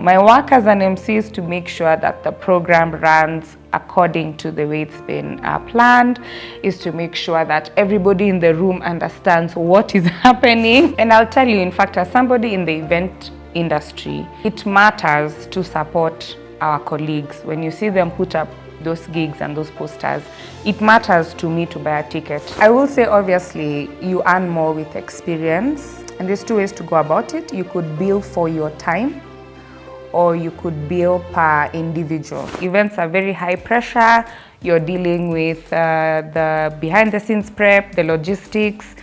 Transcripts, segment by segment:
My work as an MC is to make sure that the program runs according to the way it's been planned, is to make sure that everybody in the room understands what is happening. And I'll tell you, in fact, as somebody in the event industry, it matters to support our colleagues. When you see them put up those gigs and those posters, it matters to me to buy a ticket. I will say, obviously, you earn more with experience, and there's two ways to go about it. You could bill for your time, or you could bill per individual. Events are very high pressure. You're dealing with the behind the scenes prep, the logistics.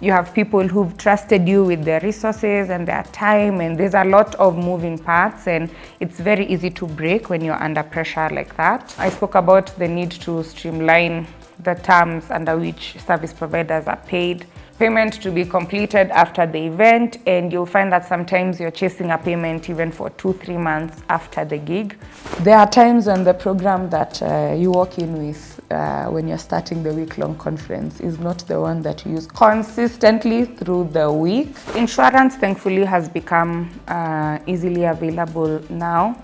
You have people who've trusted you with their resources and their time, and there's a lot of moving parts, and it's very easy to break when you're under pressure like that. I spoke about the need to streamline the terms under which service providers are paid. Payment to be completed after the event, and you'll find that sometimes you're chasing a payment even for 2-3 months after the gig. There are times on the program that you walk in with when you're starting the week-long conference is not the one that you use consistently through the week. Insurance, thankfully, has become easily available now,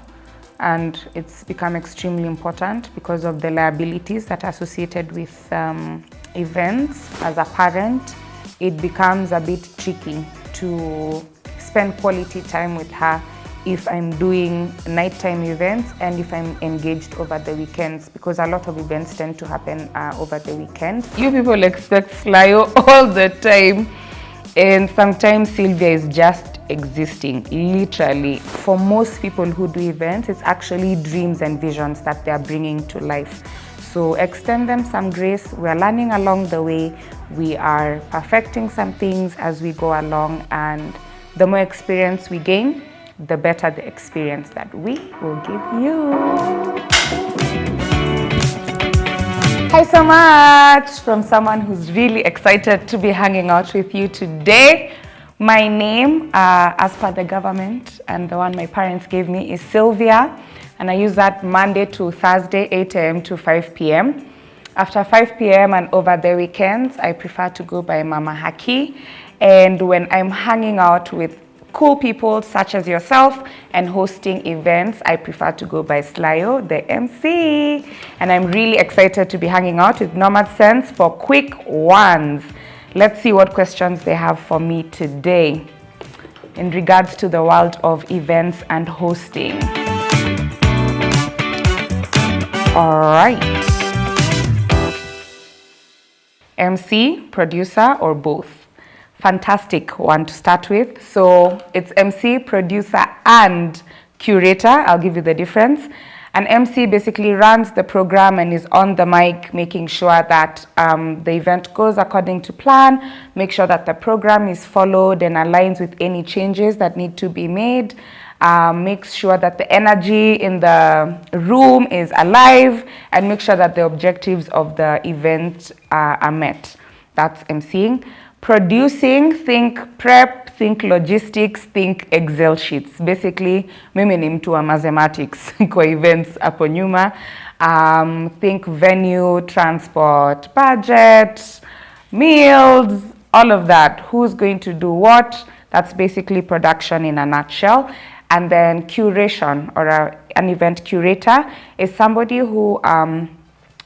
and it's become extremely important because of the liabilities that are associated with events. As a parent, it becomes a bit tricky to spend quality time with her if I'm doing nighttime events and if I'm engaged over the weekends, because a lot of events tend to happen over the weekend. You people expect Slyo all the time, and sometimes Sylvia is just existing, literally. For most people who do events, it's actually dreams and visions that they're bringing to life. So extend them some grace. We're learning along the way. We are perfecting some things as we go along, and the more experience we gain, the better the experience that we will give you. Hi so much from someone who's really excited to be hanging out with you today. My name, as per the government and the one my parents gave me, is Sylvia. And I use that Monday to Thursday, 8 a.m. to 5 p.m. After 5 p.m. and over the weekends, I prefer to go by Mama Haki. And when I'm hanging out with cool people such as yourself and hosting events, I prefer to go by Slyo, the MC. And I'm really excited to be hanging out with Nomad Sense for quick ones. Let's see what questions they have for me today in regards to the world of events and hosting. All right. MC, producer, or both? Fantastic one to start with. So it's MC, producer, and curator. I'll give you the difference. An MC basically runs the program and is on the mic, making sure that the event goes according to plan, make sure that the program is followed and aligns with any changes that need to be made. Makes sure that the energy in the room is alive, and make sure that the objectives of the event are met. That's emceeing. Producing, think prep, think logistics, think Excel sheets. Basically, mimi ni mtu wa mathematics kwa events hapo nyuma. Think venue, transport, budget, meals, all of that. Who's going to do what? That's basically production in a nutshell. And then curation, or an event curator, is somebody who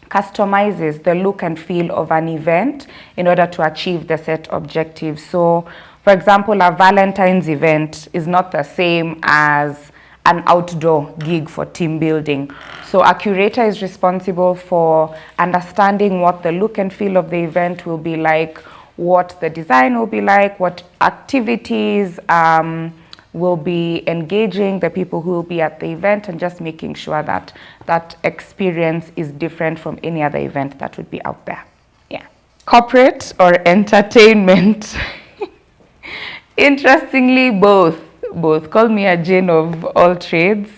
customizes the look and feel of an event in order to achieve the set objectives. So, for example, a Valentine's event is not the same as an outdoor gig for team building. So a curator is responsible for understanding what the look and feel of the event will be like, what the design will be like, what activities will be engaging the people who will be at the event, and just making sure that that experience is different from any other event that would be out there. Yeah. Corporate or entertainment? Interestingly, both. Call me a Jane of all trades.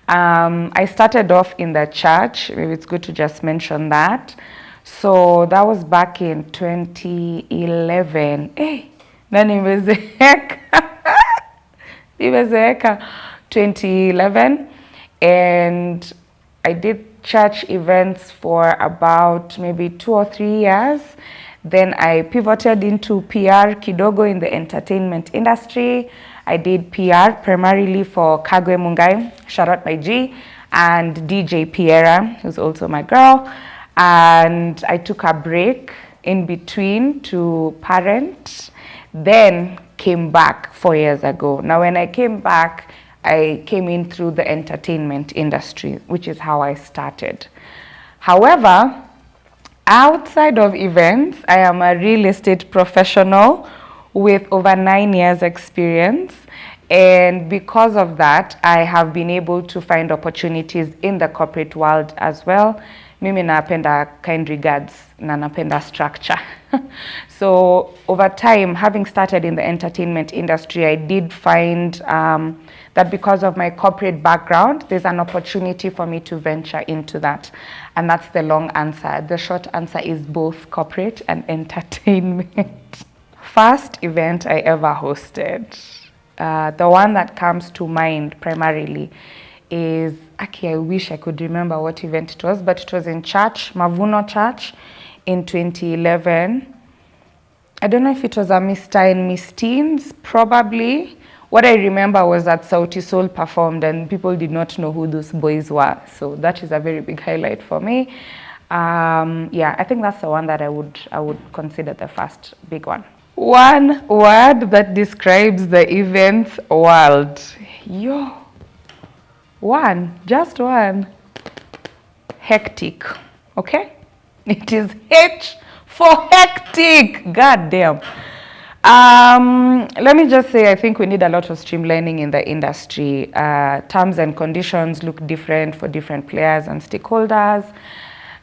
I started off in the church. Maybe it's good to just mention that. So that was back in 2011. Hey, nani nimezeeka. Nimezeeka. 2011, and I did church events for about maybe 2 or 3 years. Then I pivoted into PR kidogo in the entertainment industry. I did PR primarily for Kagwe Mungai, shout out my G, and DJ Piera, who's also my girl. And I took a break in between to parent, then came back 4 years ago. Now, when I came back, I came in through the entertainment industry, which is how I started. However, outside of events, I am a real estate professional with over 9 years experience. And because of that, I have been able to find opportunities in the corporate world as well. Mimi napenda kind regards na napenda structure. So over time, having started in the entertainment industry, I did find that because of my corporate background, there's an opportunity for me to venture into that. And that's the long answer. The short answer is both corporate and entertainment. First event I ever hosted. The one that comes to mind primarily is, actually I wish I could remember what event it was, but it was in church, Mavuno Church in 2011. I don't know if it was a Mr. and Miss Teens, probably. What I remember was that Sauti Sol performed and people did not know who those boys were. So that is a very big highlight for me. Yeah, I think that's the one that I would consider the first big one. One word that describes the events world. Just one. Hectic, okay? It is H for hectic, god damn. Let me just say, I think we need a lot of streamlining in the industry. Terms and conditions look different for different players and stakeholders.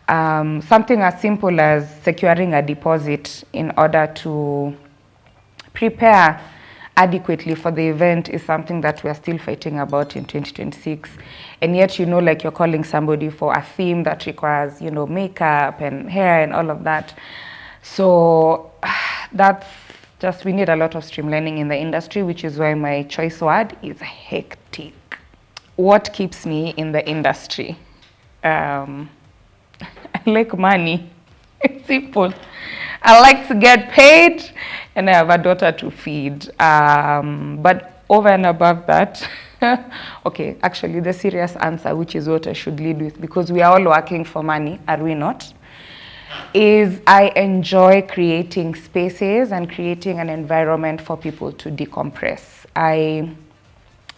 Something as simple as securing a deposit in order to prepare adequately for the event is something that we are still fighting about in 2026. And yet, like you're calling somebody for a theme that requires, makeup and hair and all of that. So that's just, we need a lot of streamlining in the industry, which is why my choice word is hectic. What keeps me in the industry? I like money. It's simple. I like to get paid, and I have a daughter to feed. But over and above that, okay, actually the serious answer, which is what I should lead with, because we are all working for money, are we not? Is I enjoy creating spaces and creating an environment for people to decompress. I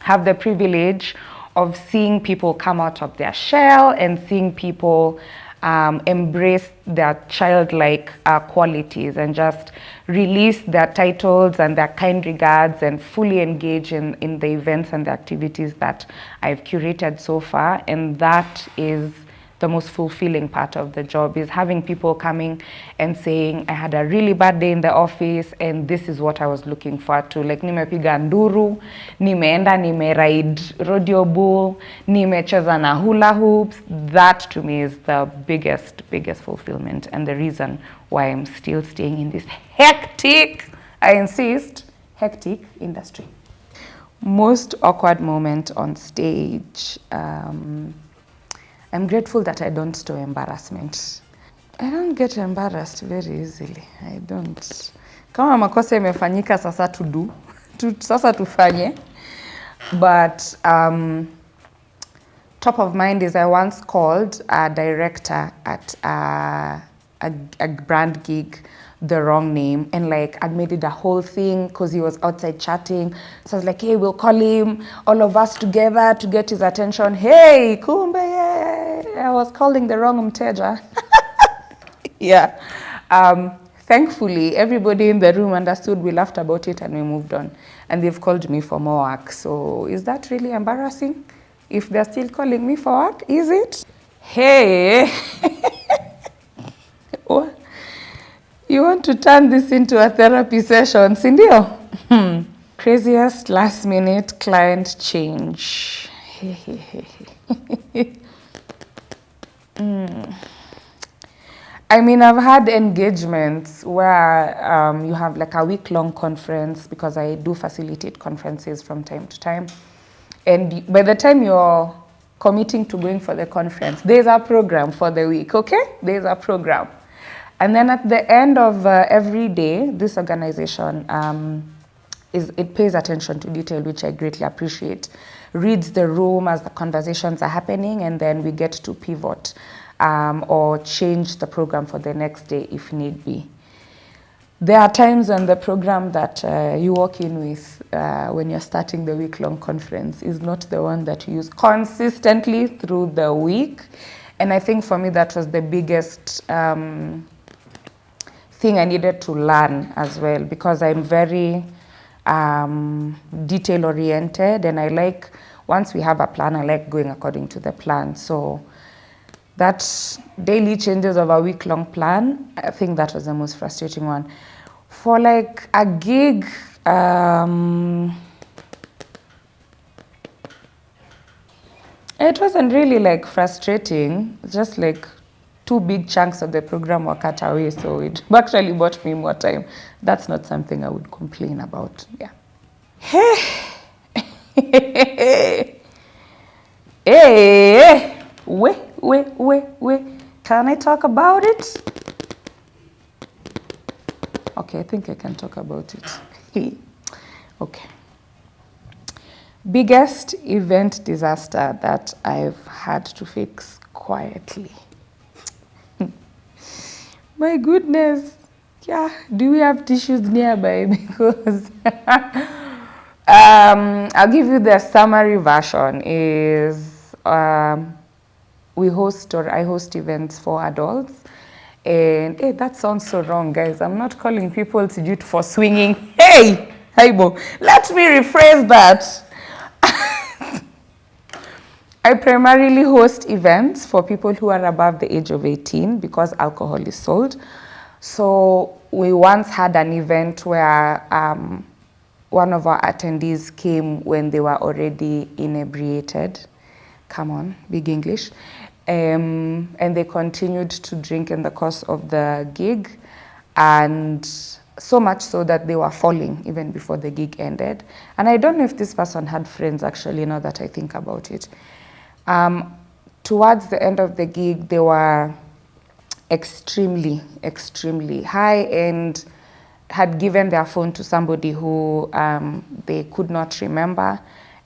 have the privilege of seeing people come out of their shell and seeing people embrace their childlike qualities and just release their titles and their kind regards and fully engage in the events and the activities that I've curated so far. And that is the most fulfilling part of the job, is having people coming and saying, I had a really bad day in the office and this is what I was looking forward to. Like, nimepiga nduru, nimeenda, ride rodeo bull, nimecheza na hula hoops. That to me is the biggest fulfillment and the reason why I'm still staying in this hectic, I insist, hectic industry. Most awkward moment on stage. I'm grateful that I don't store embarrassment. I don't get embarrassed very easily. I don't. Kama makosa imefanyika sasa sasa tufanye. But top of mind is I once called a director at a brand gig the wrong name, and like I'd made it a whole thing because he was outside chatting. So I was like, hey, we'll call him, all of us together to get his attention. Hey, kumbe, I was calling the wrong mteja. Yeah. Thankfully, everybody in the room understood. We laughed about it and we moved on. And they've called me for more work. So is that really embarrassing? If they're still calling me for work, is it? Hey. What? You want to turn this into a therapy session, Sindio? Craziest last minute client change. I mean, I've had engagements where you have like a week-long conference, because I do facilitate conferences from time to time. And by the time you're committing to going for the conference, there's a program for the week, okay? There's a program. And then at the end of every day, this organization it pays attention to detail, which I greatly appreciate. Reads the room as the conversations are happening, and then we get to pivot or change the program for the next day if need be. There are times on the program that you walk in with when you're starting the week-long conference is not the one that you use consistently through the week. And I think for me that was the biggest thing I needed to learn as well, because I'm very detail-oriented, and I like, once we have a plan, I like going according to the plan. So that daily changes of a week-long plan, I think that was the most frustrating one. For like a gig, it wasn't really like frustrating, just like 2 big chunks of the program were cut away, so it actually bought me more time. That's not something I would complain about, yeah. Hey, wait, can I talk about it? Okay, I think I can talk about it. Okay. Biggest event disaster that I've had to fix quietly. My goodness. Yeah, do we have tissues nearby? Because I'll give you the summary version. Is I host events for adults. And hey, that sounds so wrong, guys. I'm not calling people to do for swinging. Hey, Bo, let me rephrase that. I primarily host events for people who are above the age of 18 because alcohol is sold. So we once had an event where one of our attendees came when they were already inebriated. Come on, big English. And they continued to drink in the course of the gig, and so much so that they were falling even before the gig ended. And I don't know if this person had friends, actually, now that I think about it. Towards the end of the gig, they were extremely high and had given their phone to somebody who they could not remember.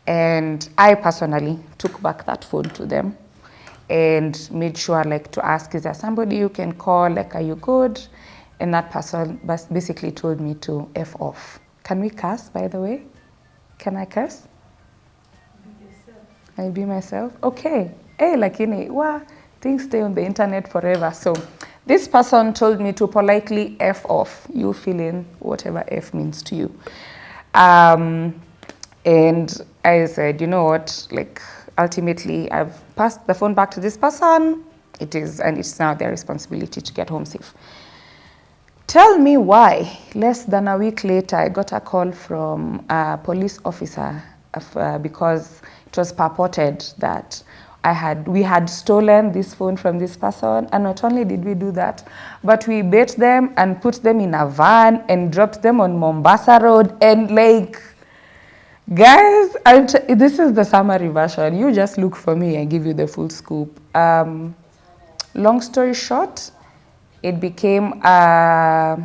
And I personally took back that phone to them and made sure, like, to ask, is there somebody you can call? Like, are you good? And that person basically told me to F off. Can we curse, by the way? Can I curse? I be myself? Okay. Hey, lakini, things stay on the internet forever. So this person told me to politely F off. You fill in whatever F means to you. And I said, you know what, like, ultimately, I've passed the phone back to this person. It's now their responsibility to get home safe. Tell me why. Less than a week later, I got a call from a police officer because it was purported that we had stolen this phone from this person, and not only did we do that, but we bait them and put them in a van and dropped them on Mombasa Road. And like, guys, this is the summary version. You just look for me, I give you the full scoop. Long story short, it became a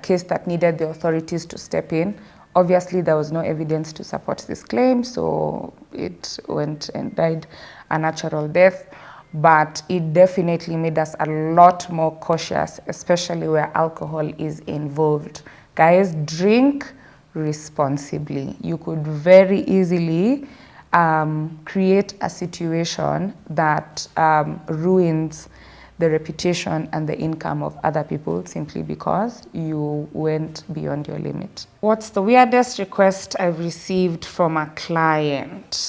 case that needed the authorities to step in. Obviously, there was no evidence to support this claim, so it went and died a natural death. But it definitely made us a lot more cautious, especially where alcohol is involved. Guys, drink responsibly. You could very easily create a situation that ruins the reputation and the income of other people simply because you went beyond your limit. What's the weirdest request I've received from a client?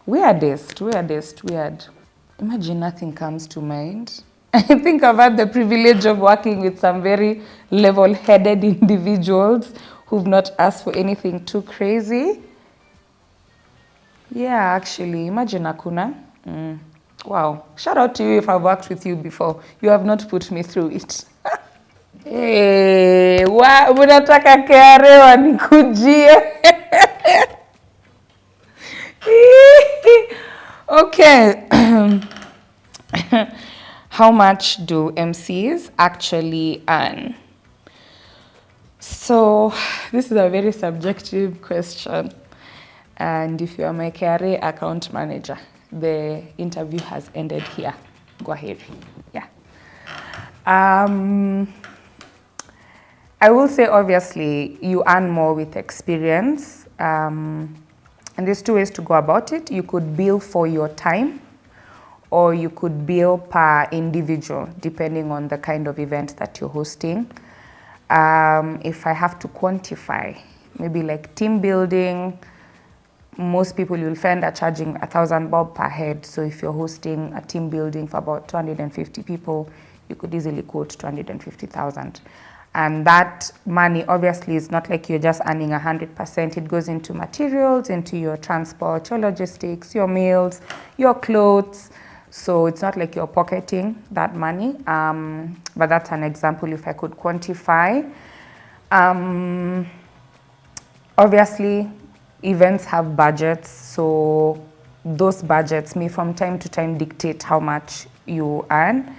Weirdest. Imagine nothing comes to mind. I think I've had the privilege of working with some very level-headed individuals who've not asked for anything too crazy. Yeah, actually, imagine hakuna. Wow. Shout out to you if I've worked with you before. You have not put me through it. Hey, unataka KRA wanikujie? Okay. How much do MCs actually earn? So this is a very subjective question. And if you are my KRA account manager, the interview has ended here. Go ahead. Yeah. I will say, obviously, you earn more with experience. And there's two ways to go about it. You could bill for your time, or you could bill per individual, depending on the kind of event that you're hosting. If I have to quantify, maybe like team building, most people you'll find are charging 1,000 bob per head. So if you're hosting a team building for about 250 people, you could easily quote 250,000. And that money obviously is not like you're just earning 100%. It goes into materials, into your transport, your logistics, your meals, your clothes. So it's not like you're pocketing that money. But that's an example if I could quantify. Obviously, events have budgets, so those budgets may from time to time dictate how much you earn.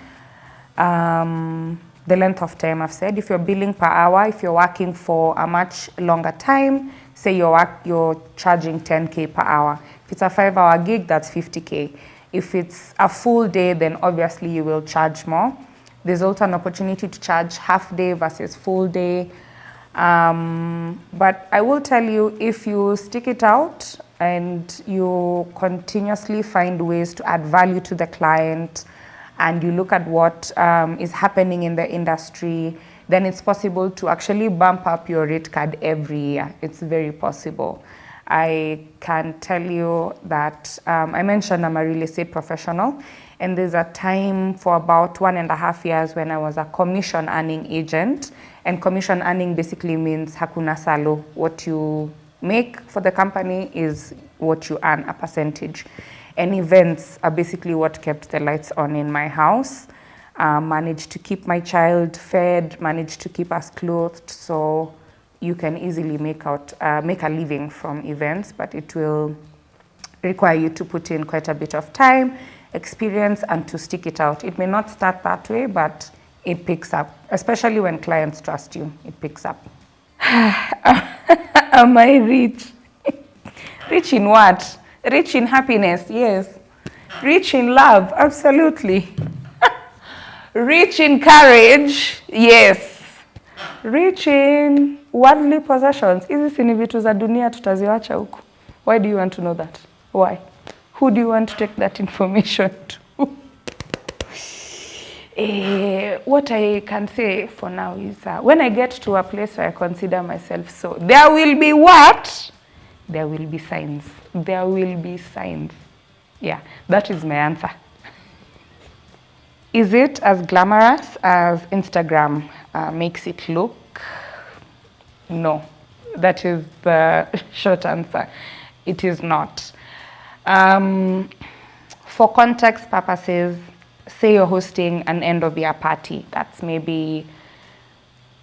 The length of time, I've said, if you're billing per hour, if you're working for a much longer time, say you're charging 10K per hour. If it's a 5-hour gig, that's 50K. If it's a full day, then obviously you will charge more. There's also an opportunity to charge half day versus full day. But I will tell you, if you stick it out and you continuously find ways to add value to the client, and you look at what is happening in the industry, then it's possible to actually bump up your rate card every year. It's very possible. I can tell you that I mentioned I'm a real estate professional, and there's a time for about 1.5 years when I was a commission earning agent. And commission earning basically means hakuna salo. What you make for the company is what you earn, a percentage. And events are basically what kept the lights on in my house. Managed to keep my child fed, managed to keep us clothed. So you can easily make a living from events, but it will require you to put in quite a bit of time, experience, and to stick it out. It may not start that way, but it picks up, especially when clients trust you, it picks up. Am I rich? Rich in what? Rich in happiness, yes. Rich in love, absolutely. Rich in courage, yes. Rich in worldly possessions. Hizi si ni vitu za dunia tutaziwacha huku. Why do you want to know that? Why? Who do you want to take that information to? What I can say for now is when I get to a place where I consider myself so, there will be what? There will be signs. There will be signs. Yeah, that is my answer. Is it as glamorous as Instagram makes it look? No, that is the short answer. It is not. For context purposes, say you're hosting an end of year party. That's maybe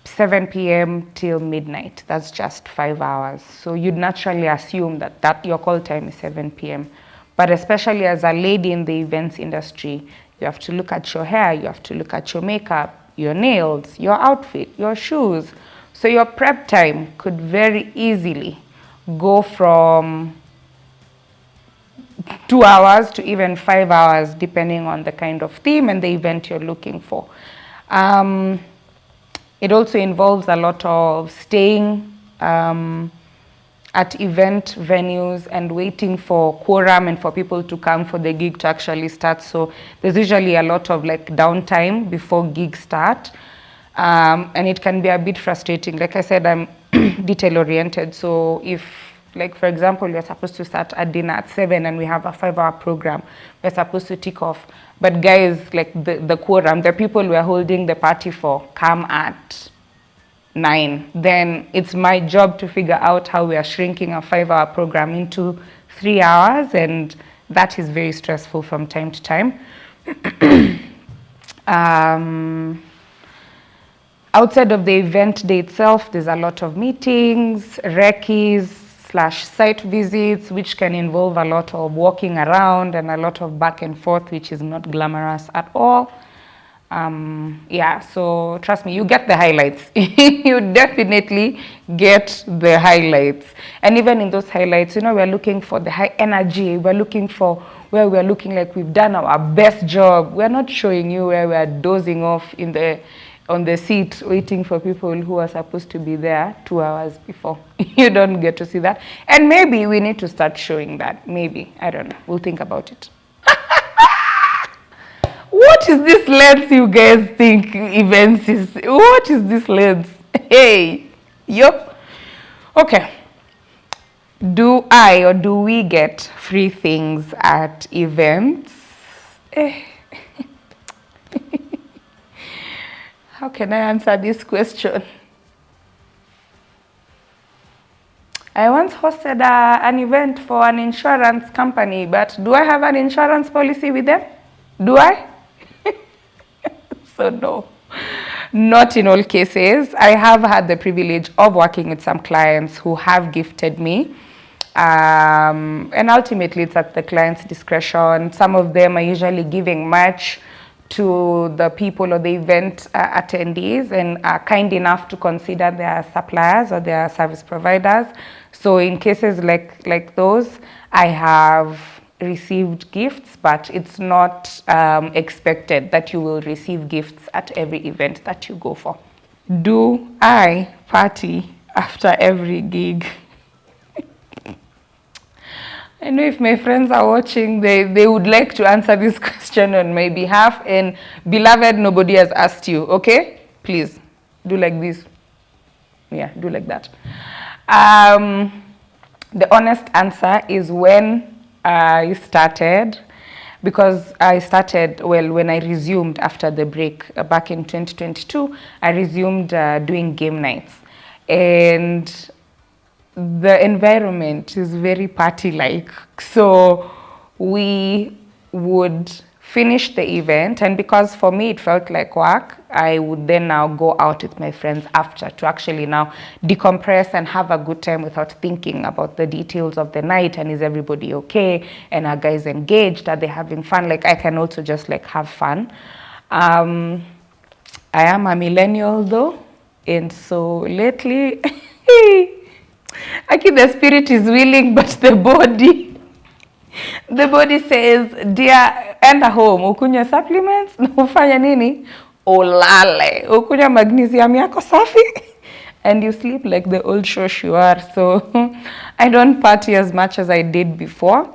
7 p.m. till midnight. That's just 5 hours. So you'd naturally assume that your call time is 7 p.m. But especially as a lady in the events industry, you have to look at your hair, you have to look at your makeup, your nails, your outfit, your shoes. So your prep time could very easily go from 2 hours to even 5 hours, depending on the kind of theme and the event you're looking for. It also involves a lot of staying at event venues and waiting for quorum and for people to come for the gig to actually start. So there's usually a lot of like downtime before gigs start. And it can be a bit frustrating. Like I said, I'm detail oriented. So if, like for example, we're supposed to start at dinner at 7 and we have a 5-hour program, we're supposed to tick off. But guys, like the quorum, the people we're holding the party for come at 9. Then it's my job to figure out how we are shrinking a 5-hour program into 3 hours. And that is very stressful from time to time. Outside of the event day itself, there's a lot of meetings, recce's / site visits, which can involve a lot of walking around and a lot of back and forth, which is not glamorous at all. Yeah, so trust me, you get the highlights. You definitely get the highlights. And even in those highlights, you know, we're looking for the high energy. We're looking for where we're looking like we've done our best job. We're not showing you where we're dozing off on the seat waiting for people who are supposed to be there 2 hours before. You don't get to see that. And maybe we need to start showing that. Maybe. I don't know. We'll think about it. What is this lens you guys think events is? What is this lens? Hey, yup. Okay. Do I or do we get free things at events? How can I answer this question? I once hosted an event for an insurance company, but do I have an insurance policy with them? Do I? So no, not in all cases. I have had the privilege of working with some clients who have gifted me. And ultimately it's at the client's discretion. Some of them are usually giving much to the people or the event attendees and are kind enough to consider their suppliers or their service providers. So in cases like those, I have received gifts, but it's not expected that you will receive gifts at every event that you go for. Do I party after every gig? I know if my friends are watching, they would like to answer this question on my behalf. And beloved, nobody has asked you, okay? Please, do like this. Yeah, do like that. The honest answer is when I started, because I started, well, when I resumed after the break back in 2022, I resumed doing game nights. And the environment is very party-like. So we would finish the event, and because for me it felt like work, I would then now go out with my friends after to actually now decompress and have a good time without thinking about the details of the night and is everybody okay and are guys engaged, are they having fun. Like I can also just like have fun. I am a millennial though, and so lately actually the spirit is willing but the body says, dear, enda home, ukunywe supplements, na ufanya nini? Ulale, ukunywe magnesium yako safi, and you sleep like the old shosh you are. So I don't party as much as I did before.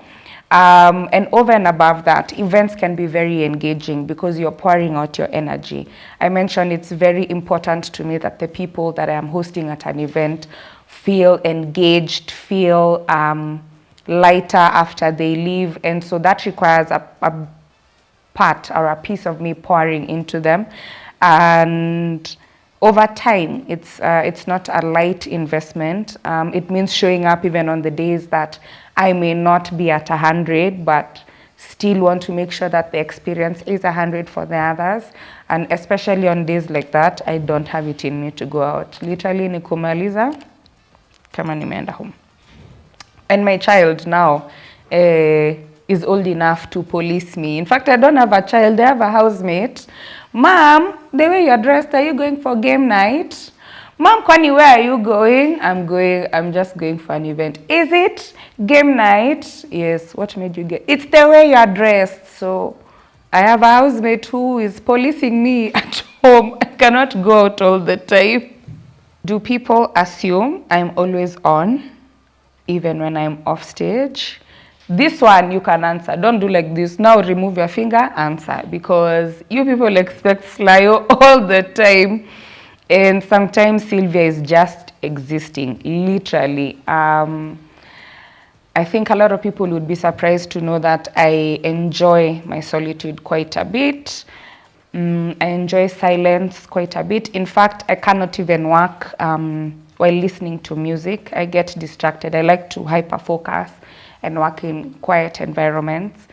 And over and above that, events can be very engaging because you're pouring out your energy. I mentioned it's very important to me that the people that I am hosting at an event feel engaged, feel lighter after they leave, and so that requires a part or a piece of me pouring into them. And over time, it's not a light investment. It means showing up even on the days that I may not be at 100, but still want to make sure that the experience is 100 for the others. And especially on days like that, I don't have it in me to go out. Literally, nikumaliza kama nimeenda home. And my child now is old enough to police me. In fact, I don't have a child, I have a housemate. Mom, the way you're dressed, are you going for game night? Mom, Kwani, where are you going? I'm just going for an event. Is it game night? Yes, what made you get? It's the way you're dressed. So I have a housemate who is policing me at home. I cannot go out all the time. Do people assume I'm always on, even when I'm off stage? This one you can answer. Don't do like this. Now remove your finger, answer. Because you people expect Slyo all the time. And sometimes Sylvia is just existing, literally. I think a lot of people would be surprised to know that I enjoy my solitude quite a bit. I enjoy silence quite a bit. In fact, I cannot even work while listening to music. I get distracted. I like to hyper-focus and work in quiet environments.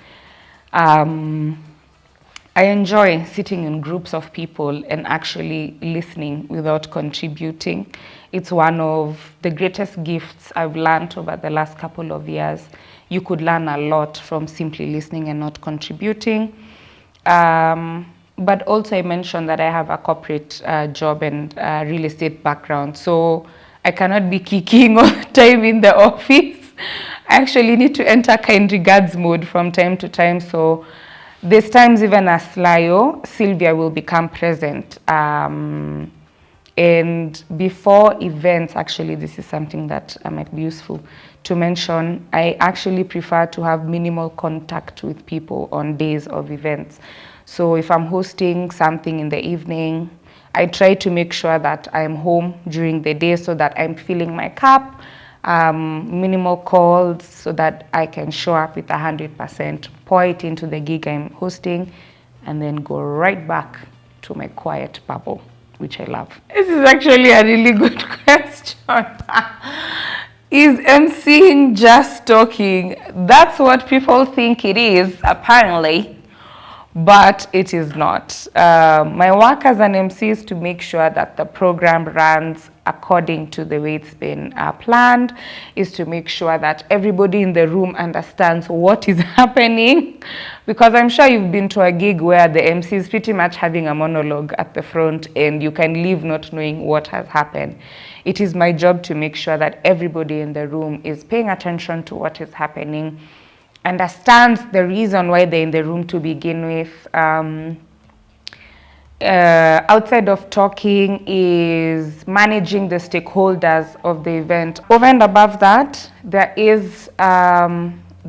I enjoy sitting in groups of people and actually listening without contributing. It's one of the greatest gifts I've learned over the last couple of years. You could learn a lot from simply listening and not contributing. But also I mentioned that I have a corporate job and real estate background. So I cannot be kicking all the time in the office. I actually need to enter kind regards mode from time to time. So there's times even as Slyo, Sylvia will become present. And before events, actually, this is something that might be useful to mention. I actually prefer to have minimal contact with people on days of events. So if I'm hosting something in the evening, I try to make sure that I'm home during the day so that I'm filling my cup, minimal calls so that I can show up with 100%, pour it into the gig I'm hosting, and then go right back to my quiet bubble, which I love. This is actually a really good question. Is emceeing just talking? That's what people think it is, apparently. But it is not. My work as an MC is to make sure that the program runs according to the way it's been planned, is to make sure that everybody in the room understands what is happening. Because I'm sure you've been to a gig where the MC is pretty much having a monologue at the front and you can leave not knowing what has happened. It is my job to make sure that everybody in the room is paying attention to what is happening, understands the reason why they're in the room to begin with. Outside of talking is managing the stakeholders of the event. Over and above that, there is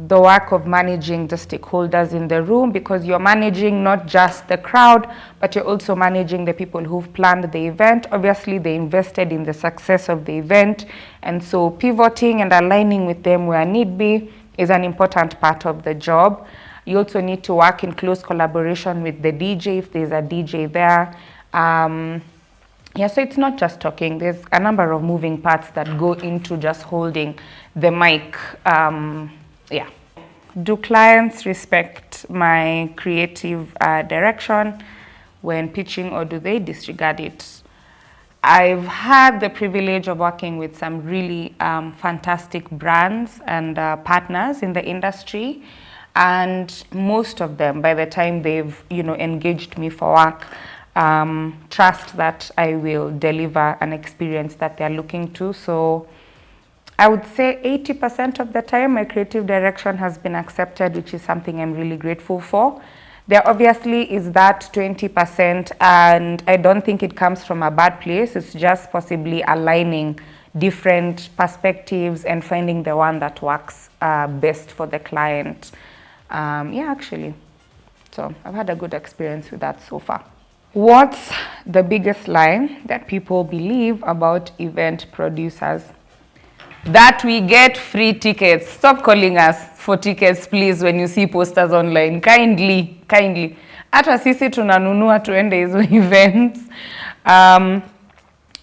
the work of managing the stakeholders in the room, because you're managing not just the crowd, but you're also managing the people who've planned the event. Obviously, they invested in the success of the event, and so pivoting and aligning with them where need be is an important part of the job. You also need to work in close collaboration with the DJ if there's a DJ there. Yeah, so it's not just talking. There's a number of moving parts that go into just holding the mic. Yeah. Do clients respect my creative direction when pitching, or do they disregard it? I've had the privilege of working with some really fantastic brands and partners in the industry, and most of them, by the time they've engaged me for work, trust that I will deliver an experience that they're looking to. So I would say 80% of the time my creative direction has been accepted, which is something I'm really grateful for. There obviously is that 20%, and I don't think it comes from a bad place. It's just possibly aligning different perspectives and finding the one that works best for the client. Yeah, actually. So I've had a good experience with that so far. What's the biggest lie that people believe about event producers? That we get free tickets. Stop calling us for tickets, please, when you see posters online. Kindly. Hata sisi tunanunua tuende hizo events. And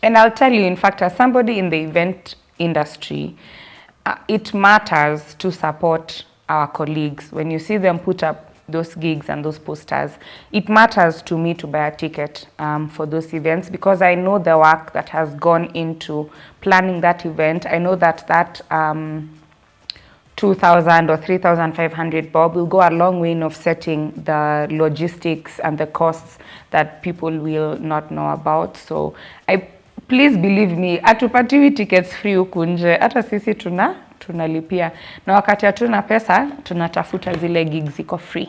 I'll tell you, in fact, as somebody in the event industry, it matters to support our colleagues. When you see them put up those gigs and those posters, it matters to me to buy a ticket for those events, because I know the work that has gone into planning that event. I know that 2,000 or 3,500 bob will go a long way in offsetting the logistics and the costs that people will not know about. So please believe me, hatupatiwi tickets free huku nje. Hata sisi tunalipia, na wakati hatuna pesa tunatafuta zile gigs ziko free.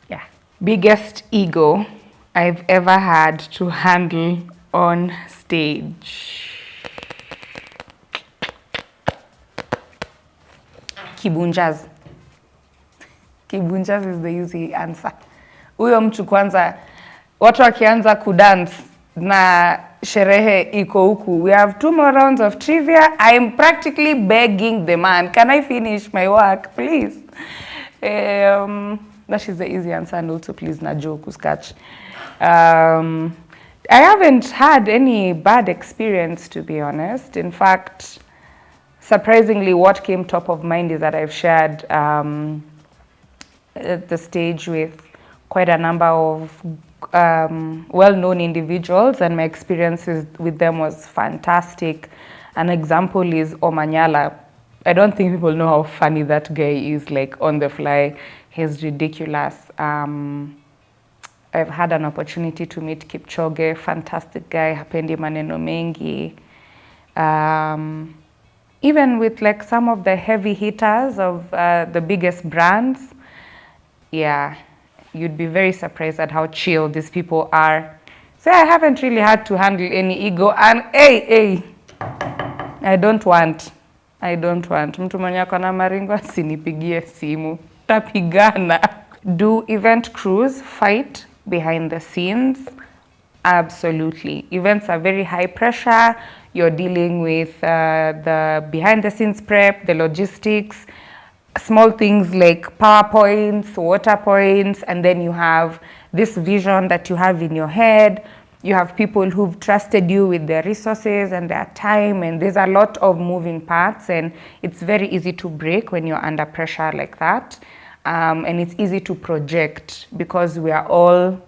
Yeah. Biggest ego I've ever had to handle on stage. Kibunjas. Kibunjas is the easy answer. Huyo mtu kwanza, watu wakianza kudance na sherehe iko huku. We have 2 more rounds of trivia. I'm practically begging the man, can I finish my work, please? That is the easy answer, and also please na joke sketch. I haven't had any bad experience, to be honest. In fact, surprisingly, what came top of mind is that I've shared the stage with quite a number of well-known individuals, and my experiences with them was fantastic. An example is Omanyala. I don't think people know how funny that guy is, like on the fly. He's ridiculous. I've had an opportunity to meet Kipchoge, fantastic guy, hapendi maneno mengi. Even with like some of the heavy hitters of the biggest brands, yeah, you'd be very surprised at how chill these people are. So I haven't really had to handle any ego, and hey, I don't want. Mtu mwenye ako na maringo asinipigie simu. Tapigana. Do event crews fight behind the scenes? Absolutely. Events are very high pressure. You're dealing with the behind the scenes prep, the logistics, small things like PowerPoints, water points, and then you have this vision that you have in your head. You have people who've trusted you with their resources and their time, and there's a lot of moving parts, and it's very easy to break when you're under pressure like that. And it's easy to project because we are all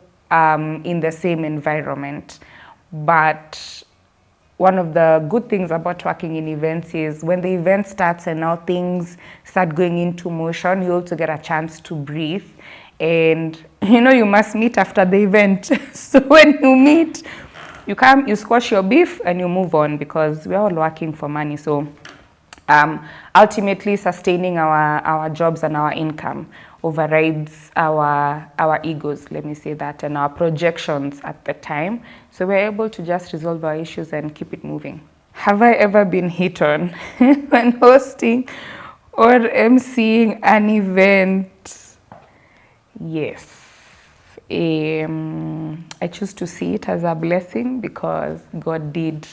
in the same environment. But one of the good things about working in events is when the event starts and now things start going into motion, you also get a chance to breathe. And you must meet after the event. So when you meet, you come, you squash your beef and you move on, because we're all working for money. So ultimately sustaining our jobs and our income overrides our egos, let me say that, and our projections at the time. So we're able to just resolve our issues and keep it moving. Have I ever been hit on when hosting or emceeing an event? Yes. I choose to see it as a blessing because God did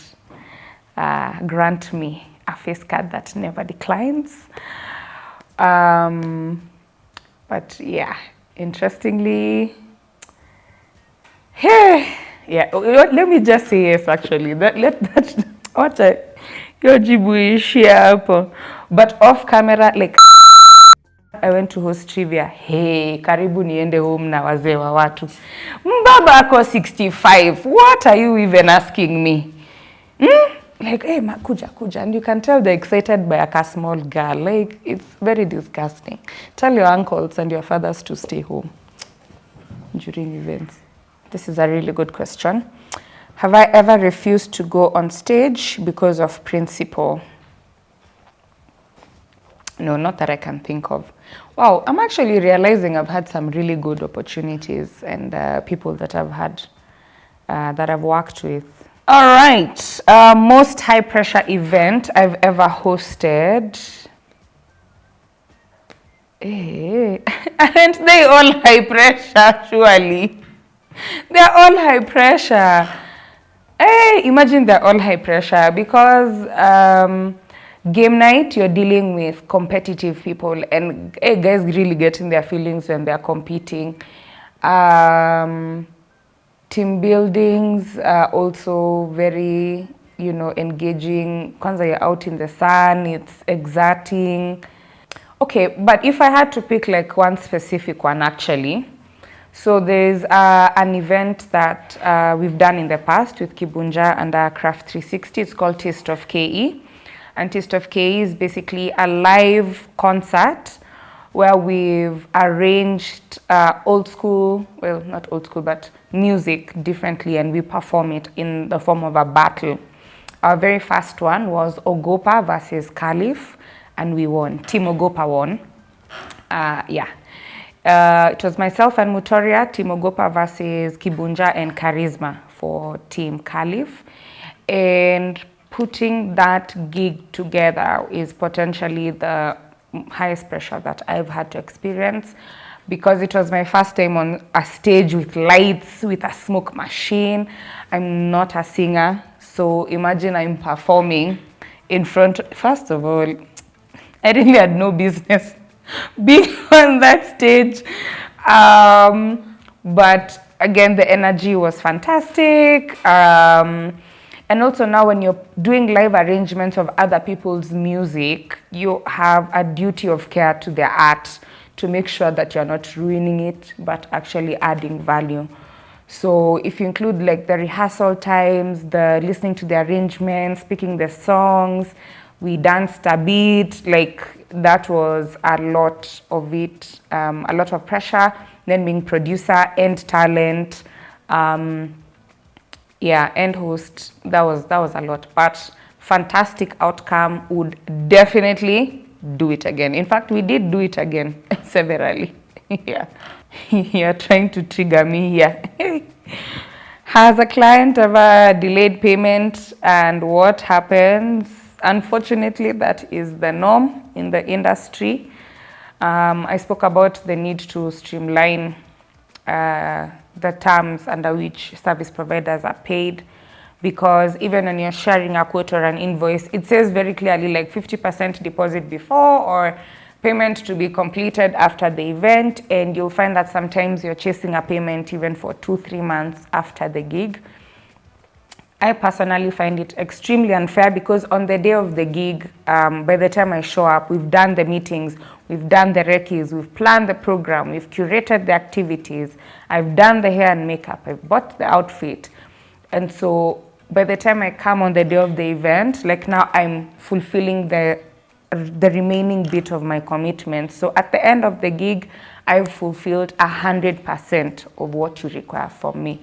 grant me a face card that never declines. But yeah, interestingly, yeah, let me just say yes, actually. But off camera, like, I went to host trivia. Hey, karibu niende home na wazee wa watu. Mbaba ako 65. What are you even asking me? Like, hey, kuja. And you can tell they're excited by a small girl. Like, it's very disgusting. Tell your uncles and your fathers to stay home during events. This is a really good question. Have I ever refused to go on stage because of principle? No, not that I can think of. Wow, I'm actually realizing I've had some really good opportunities and people that I've had, that I've worked with. All right, most high pressure event I've ever hosted. Aren't they all high pressure, surely? They're all high pressure. Hey, imagine they're all high pressure because game night, you're dealing with competitive people, and guys really get in their feelings when they're competing. Team buildings are also very, engaging. Kwanza, you're out in the sun, it's exerting. Okay, but if I had to pick like one specific one, actually, so there's an event that we've done in the past with Kibunja and Craft 360. It's called Taste of KE. And Taste of KE is basically a live concert where we've arranged old school, well, not old school, but music differently, and we perform it in the form of a battle. Our very first one was Ogopa versus Caliph, and we won. Team Ogopa won. It was myself and Mutoria, Team Ogopa versus Kibunja and Charisma for Team Caliph. And putting that gig together is potentially the highest pressure that I've had to experience, because it was my first time on a stage with lights, with a smoke machine. I'm not a singer, so imagine I'm performing in front. First of all, I really had no business being on that stage. But again, the energy was fantastic. And also now when you're doing live arrangements of other people's music, you have a duty of care to their art to make sure that you're not ruining it, but actually adding value. So if you include like the rehearsal times, the listening to the arrangements, picking the songs, we danced a beat, like that was a lot of it, a lot of pressure. then being producer and talent, yeah, and host. That was a lot, but fantastic outcome. Would definitely do it again. In fact, we did do it again severally. Yeah. You're trying to trigger me here. Has a client ever delayed payment, and what happens? Unfortunately, that is the norm in the industry. I spoke about the need to streamline the terms under which service providers are paid, because even when you're sharing a quote or an invoice, it says very clearly like 50% deposit before or payment to be completed after the event, and you'll find that sometimes you're chasing a payment even for 2-3 months after the gig. I personally find it extremely unfair, because on the day of the gig, by the time I show up, we've done the meetings, we've done the recce's, we've planned the program, we've curated the activities, I've done the hair and makeup, I've bought the outfit. And so by the time I come on the day of the event, like now I'm fulfilling the remaining bit of my commitment. So at the end of the gig, I've fulfilled 100% of what you require from me.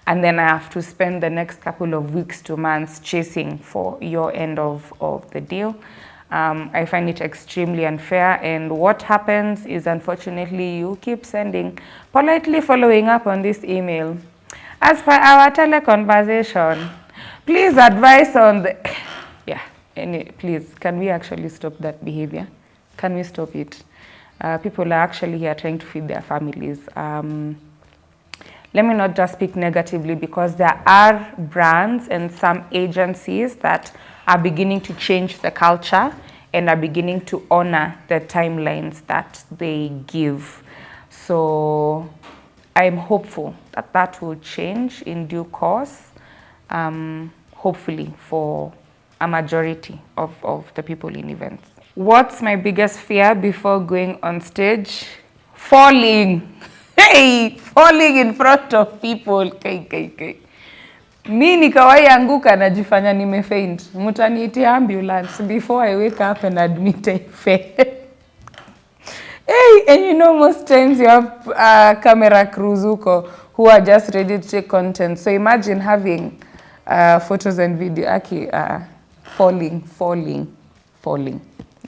And then I have to spend the next couple of weeks to months chasing for your end of the deal. I find it extremely unfair. And what happens is, unfortunately, you keep sending, politely following up on this email. As per our teleconversation, please advise on the... Yeah, please, can we actually stop that behavior? Can we stop it? People are actually here trying to feed their families. Let me not just speak negatively, because there are brands and some agencies that are beginning to change the culture and are beginning to honor the timelines that they give. So I'm hopeful that that will change in due course, hopefully for a majority of the people in events. What's my biggest fear before going on stage? Falling. Hey, falling in front of people. Mi nikawai anguka najifanya nimefaint. Mutaniitie ambulance before I wake up and admit I failed. Hey, and you know, most times you have camera crews who are just ready to take content. So imagine having photos and video. Falling.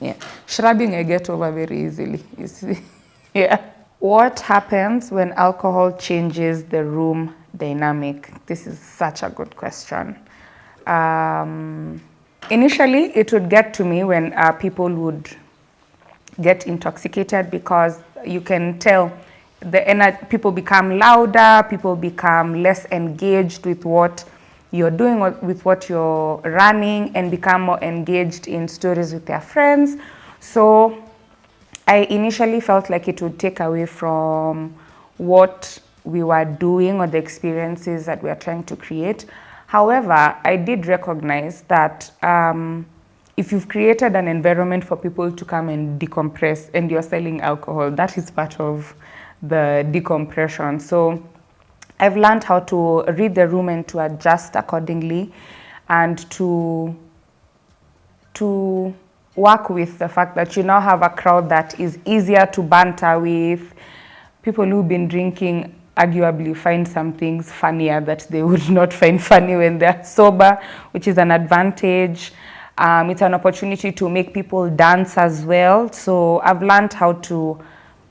Yeah. Shrubbing I get over very easily. You see? Yeah. What happens when alcohol changes the room dynamic? This is such a good question. Initially, it would get to me when people would get intoxicated, because you can tell people become louder, people become less engaged with what you're doing, with what you're running, and become more engaged in stories with their friends. So I initially felt like it would take away from what we were doing or the experiences that we are trying to create. However, I did recognize that if you've created an environment for people to come and decompress and you're selling alcohol, that is part of the decompression. So I've learned how to read the room and to adjust accordingly, and to work with the fact that you now have a crowd that is easier to banter with. People who've been drinking arguably find some things funnier that they would not find funny when they're sober, which is an advantage. It's an opportunity to make people dance as well. So I've learned how to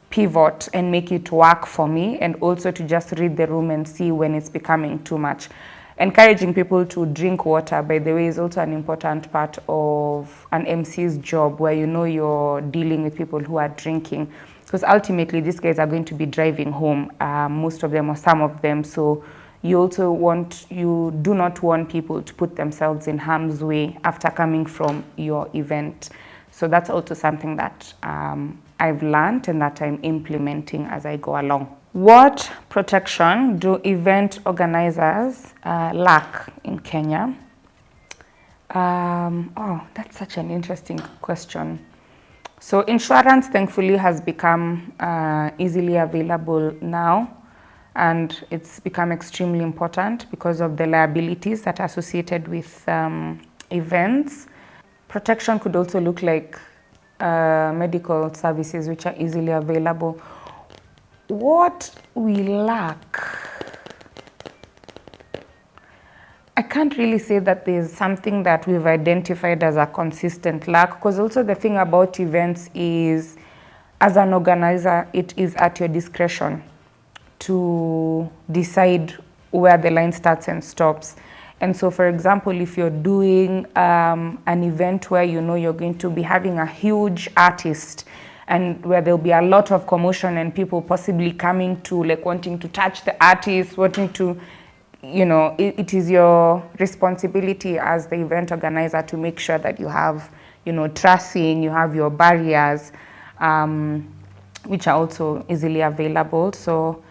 pivot and make it work for me, and also to just read the room and see when it's becoming too much. Encouraging people to drink water, by the way, is also an important part of an MC's job, where you know you're dealing with people who are drinking, because ultimately these guys are going to be driving home, most of them or some of them. So you do not want people to put themselves in harm's way after coming from your event. So that's also something that I've learned and that I'm implementing as I go along. What protection do event organizers lack in Kenya? That's such an interesting question. So insurance, thankfully, has become easily available now, and it's become extremely important because of the liabilities that are associated with events. Protection could also look like medical services, which are easily available. What we lack, I can't really say that there's something that we've identified as a consistent lack, because also the thing about events is, as an organizer, it is at your discretion to decide where the line starts and stops. And so, for example, if you're doing an event where you know you're going to be having a huge artist and where there'll be a lot of commotion and people possibly coming to, like, wanting to touch the artist, wanting to, you know, it is your responsibility as the event organizer to make sure that you have, you know, tracing, you have your barriers, which are also easily available. So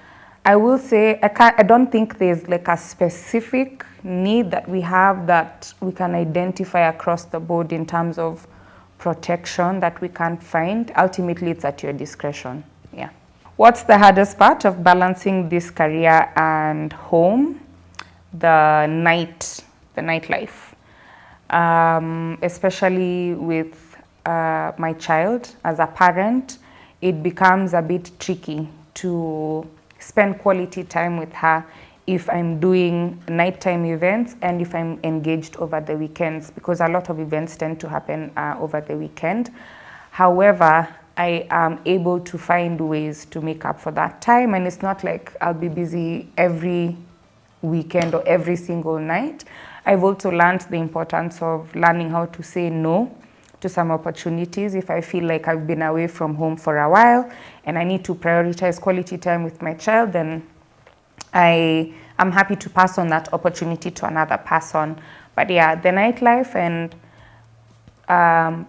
I will say I don't think there's like a specific need that we have that we can identify across the board in terms of protection that we can't find. Ultimately, it's at your discretion. Yeah. What's the hardest part of balancing this career and home? The nightlife, especially with my child. As a parent, it becomes a bit tricky to spend quality time with her if I'm doing nighttime events and if I'm engaged over the weekends, because a lot of events tend to happen over the weekend. However, I am able to find ways to make up for that time, and it's not like I'll be busy every weekend or every single night. I've also learned the importance of learning how to say no to some opportunities. If I feel like I've been away from home for a while and I need to prioritize quality time with my child, then I am happy to pass on that opportunity to another person. But yeah, the nightlife, and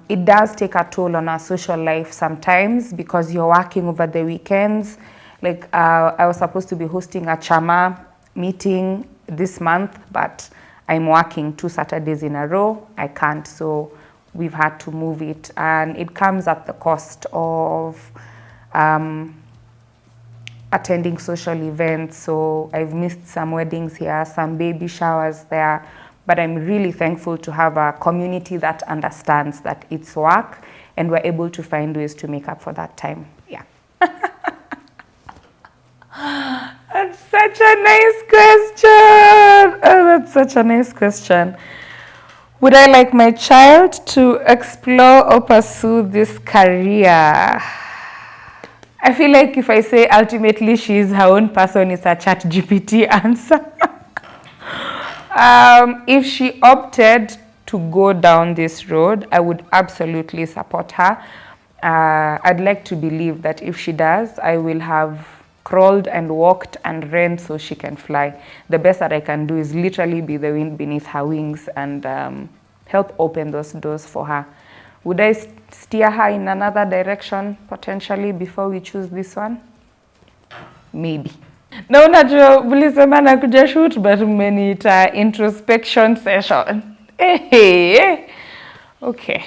it does take a toll on our social life sometimes because you're working over the weekends. Like I was supposed to be hosting a chama meeting this month, but I'm working 2 Saturdays in a row. I can't, so we've had to move it, and it comes at the cost of attending social events. So I've missed some weddings here, some baby showers there, but I'm really thankful to have a community that understands that it's work and we're able to find ways to make up for that time. Yeah. That's such a nice question. Oh, that's such a nice question. Would I like my child to explore or pursue this career? I feel like if I say ultimately she's her own person, it's a chat GPT answer. If she opted to go down this road, I would absolutely support her. I'd like to believe that if she does, I will have crawled and walked and ran so she can fly. The best that I can do is literally be the wind beneath her wings and help open those doors for her. Would I steer her in another direction potentially before we choose this one? Maybe. Na unajua mlisema nakuja shoot but mmeniita introspection session. Hey. Okay.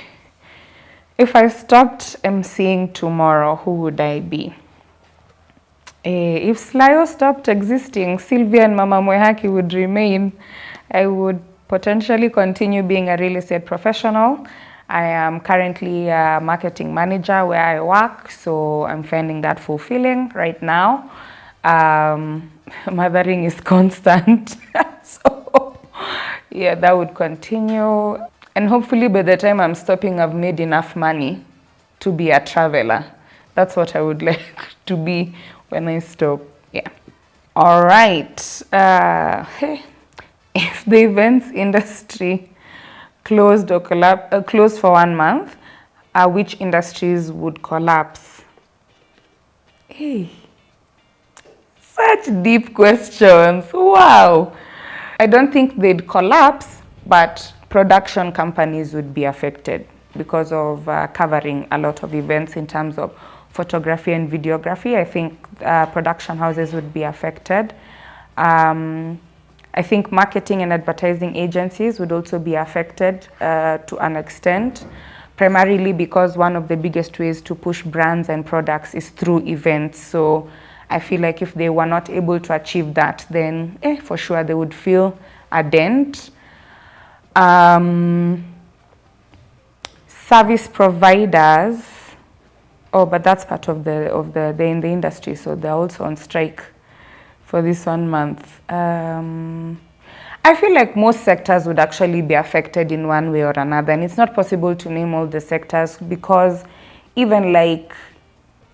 If I stopped emceeing tomorrow, who would I be? If Slyo stopped existing, Sylvia and Mama Mwehaki would remain. I would potentially continue being a real estate professional. I am currently a marketing manager where I work, so I'm finding that fulfilling right now. Mothering is constant, so yeah, that would continue. And hopefully by the time I'm stopping, I've made enough money to be a traveler. That's what I would like to be when I stop. Yeah. All right. Hey. If the events industry closed or closed for 1 month, which industries would collapse? Hey, such deep questions. Wow. I don't think they'd collapse, but production companies would be affected because of covering a lot of events in terms of photography and videography. I think production houses would be affected. I think marketing and advertising agencies would also be affected to an extent, primarily because one of the biggest ways to push brands and products is through events. So I feel like if they were not able to achieve that, then for sure they would feel a dent. Service providers, Oh, but that's part of they're in the industry, so they're also on strike for this 1 month. I feel like most sectors would actually be affected in one way or another, and it's not possible to name all the sectors because even like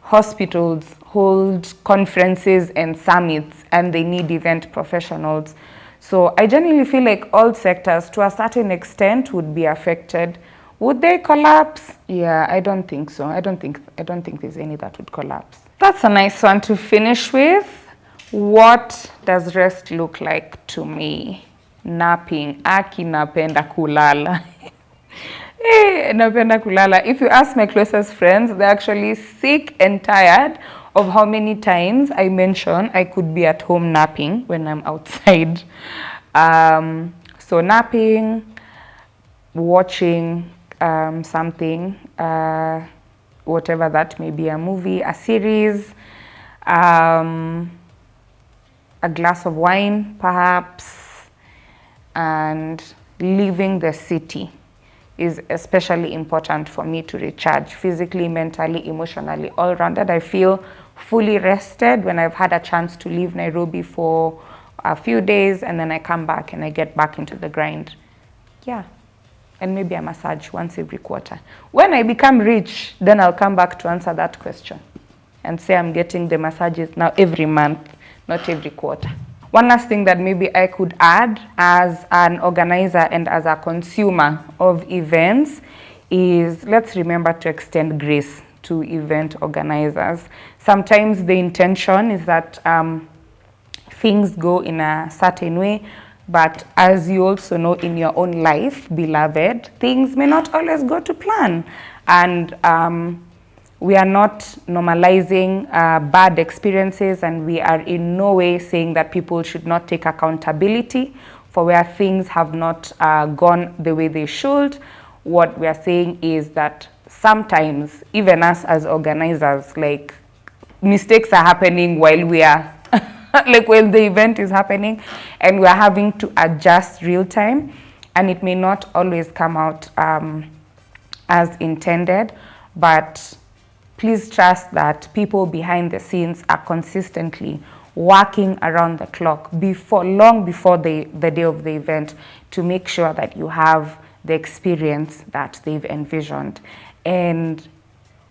hospitals hold conferences and summits and they need event professionals. So I genuinely feel like all sectors to a certain extent would be affected. Would they collapse? Yeah, I don't think so. I don't think there's any that would collapse. That's a nice one to finish with. What does rest look like to me? Napping. Aki napenda kulala. Napenda kulala. If you ask my closest friends, they're actually sick and tired of how many times I mention I could be at home napping when I'm outside. So napping, watching something, whatever that may be, a movie, a series, a glass of wine perhaps, and leaving the city is especially important for me to recharge physically, mentally, emotionally, all rounded. I feel fully rested when I've had a chance to leave Nairobi for a few days and then I come back and I get back into the grind. Yeah. And maybe a massage once every quarter. When I become rich, then I'll come back to answer that question and say I'm getting the massages now every month, not every quarter. One last thing that maybe I could add as an organizer and as a consumer of events is let's remember to extend grace to event organizers. Sometimes the intention is that things go in a certain way, but as you also know in your own life, beloved, things may not always go to plan. And we are not normalizing bad experiences, and we are in no way saying that people should not take accountability for where things have not gone the way they should. What we are saying is that sometimes, even us as organizers, like mistakes are happening while we are like when the event is happening, and we're having to adjust real time, and it may not always come out as intended, but please trust that people behind the scenes are consistently working around the clock long before the day of the event to make sure that you have the experience that they've envisioned. And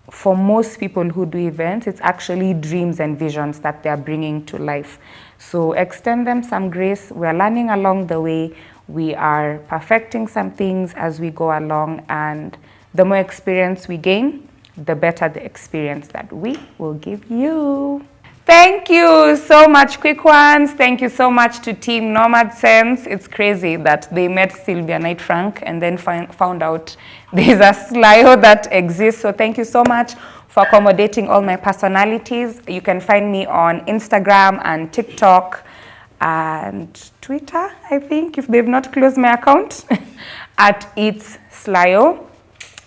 for most people who do events, it's actually dreams and visions that they're bringing to life. So extend them some grace. We're learning along the way. We are perfecting some things as we go along, and the more experience we gain, the better the experience that we will give you. Thank you so much, quick ones. Thank you so much to Team Nomad Sense. It's crazy that they met Sylvia Knight Frank and then found out there's a Slyo that exists. So thank you so much for accommodating all my personalities. You can find me on Instagram and TikTok and Twitter, I think, if they've not closed my account, at It's Slyo.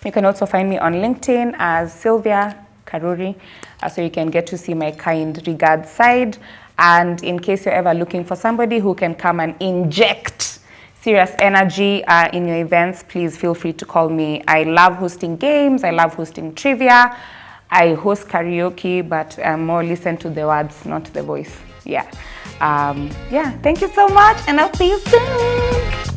You can also find me on LinkedIn as Sylvia Karuri, so you can get to see my kind regards side. And in case you're ever looking for somebody who can come and inject serious energy in your events, please feel free to call me. I love hosting games, I love hosting trivia, I host karaoke, but more listen to the words, not the voice. Yeah. Yeah, thank you so much, and I'll see you soon.